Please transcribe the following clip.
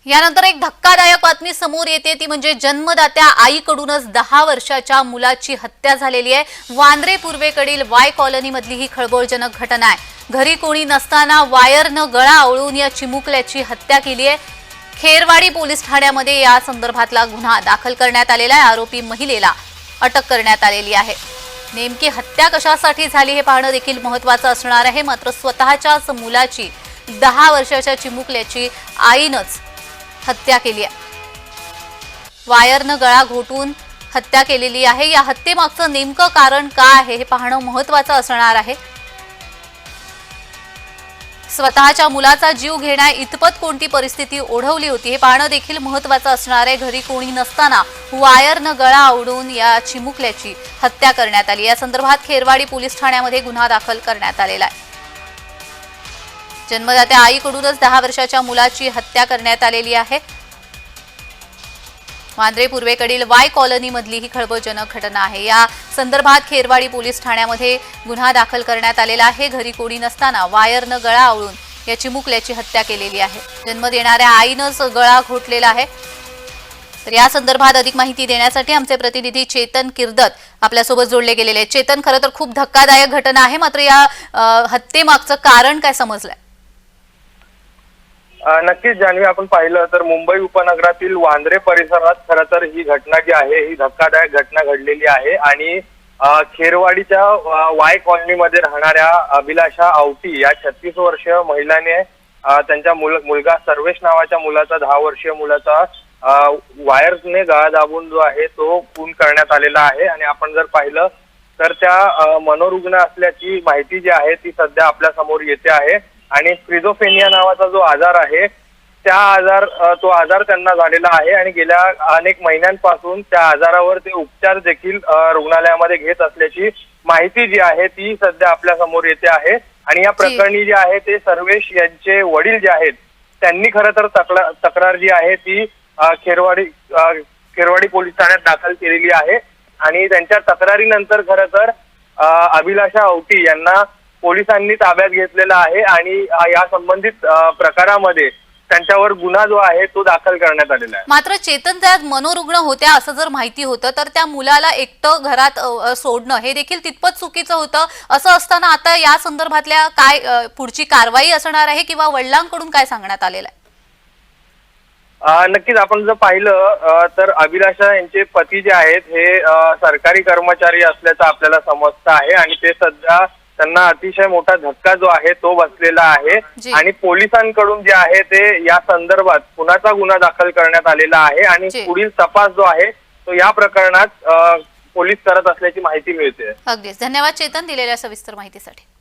यानंतर एक धक्कादायक बातमी समोर येते ती म्हणजे जन्मदात्या आईकडूनच 10 वर्षाच्या मुलाची हत्या झालेली आहे। वांद्रे पूर्वेकडील वाय कॉलनी मधली ही खळबळजनक घटना आहे। घरी कोणी नसताना वायरनं गळा आवळून या चिमुकल्याची हत्या केली आहे। खेरवाडी पोलीस ठाण्यामध्ये या संदर्भातला गुन्हा दाखल करण्यात आलेला आहे। आरोपी महिलेला अटक करण्यात आलेली आहे। नेमकी हत्या कशासाठी झाली हे पाहणं देखील महत्त्वाचं असणार आहे। मात्र स्वतःच्याच मुलाची 10 वर्षाच्या चिमुकल्याची आईनंच हत्या केली आहे। वायरनं गळा घोटून हत्या केलेली आहे। या हत्येमागचं नेमकं कारण काय आहे हे पाहणं महत्त्वाचं असणार आहे। स्वतःच्या मुलाचा जीव घेण्या इतपत कोणती परिस्थिती ओढवली होती हे पाहणं देखील महत्त्वाचं असणार आहे। घरी कोणी नसताना वायरनं गळा आवळून या चिमुकल्याची हत्या करण्यात आली। या संदर्भात खेरवाडी पोलीस ठाण्यामध्ये गुन्हा दाखल करण्यात आलेला आहे। जन्मदात्या आईकडूनच 10 वर्षाच्या मुलाची हत्या करण्यात आलेली आहे। वांद्रे पूर्वेकडील वाय कॉलनी मधली ही खळबळजनक घटना आहे। या संदर्भात खेरवाडी पोलीस ठाण्यामध्ये गुन्हा दाखल करण्यात आलेला आहे। घरी कोणी नसताना वायरनं गळा आवळून या चिमुकल्याची हत्या केलेली आहे। जन्म देणाऱ्या आईनंच गळा घोटलेला आहे। तर या संदर्भात अधिक माहिती देण्यासाठी आमचे प्रतिनिधी चेतन किर्दत आपल्यासोबत जोडले गेलेले आहेत। चेतन, खरं तर खूप धक्कादायक घटना आहे, मात्र या हत्येमागचं कारण काय समजलंय? नक्कीच जान्हवी, आपण पाहिलं तर मुंबई उपनगरातील वांद्रे परिसरात खरं तर ही घटना जी आहे ही धक्कादायक घटना घडलेली आहे। आणि खेरवाडीच्या वाय कॉलनीमध्ये राहणाऱ्या अभिलाषा आवटी या 36 वर्षीय महिलाने त्यांच्या मुलगा सर्वेश नावाच्या मुलाचा 10 वर्षीय मुलाचा वायर्सने गळा दाबून जो आहे तो खून करण्यात आलेला आहे। आणि आपण जर पाहिलं तर त्या मनोरुग्ण असल्याची माहिती जी आहे ती सध्या आपल्या समोर येते आहे। आणि स्क्रिझोफ्रेनिया नावाचा जो आजार आहे तो आजार त्यांना झालेला आहे आणि गेल्या अनेक महिन्यांपासून त्या आजारावर ते उपचार देखील रुग्णालयामध्ये घेत असल्याची माहिती जी आहे ती सध्या आपल्या समोर येते आहे। आणि या प्रकरणी जे आहे ते सर्वेश यांचे वडील जे आहेत त्यांनी खरं तर तक्रार जी आहे ती खेरवाडी पोलीस ठाण्यात दाखल केलेली आहे। आणि त्यांच्या तक्रारीनंतर खरं तर अभिलाषा आवटी यांना पोलिसांनी ताब्यात घेतलेला आहे आणि या संबंधित प्रकारामध्ये त्यांच्यावर गुन्हा जो आहे तो दाखल करण्यात आलेला आहे। मात्र चेतन, त्यात मनोरुग्ण होत्या असं जर माहिती होतं तर त्या मुलाला एकटं घरात सोडणं हे देखील तितपत चुकीचं होतं। असं असताना आता या संदर्भातल्या काय पुढची कारवाई असणार आहे किंवा वडिलांकडून काय सांगण्यात आलेलं आहे? नक्कीच आपण जर पाहिलं तर अभिलाषा यांचे पती जे आहेत हे सरकारी कर्मचारी असल्याचं आपल्याला समजतं आहे। आणि ते सध्या त्यांना अतिशय मोठा धक्का जो आहे तो बसलेला आहे। आणि पोलिसांकडून जे आहे ते या संदर्भात खुनाचा गुन्हा दाखल करण्यात आलेला आहे। आणि पुढील तपास जो आहे तो या प्रकरणात पोलीस करत असल्याची माहिती मिळते। अगदीच, धन्यवाद चेतन दिलेल्या सविस्तर माहितीसाठी।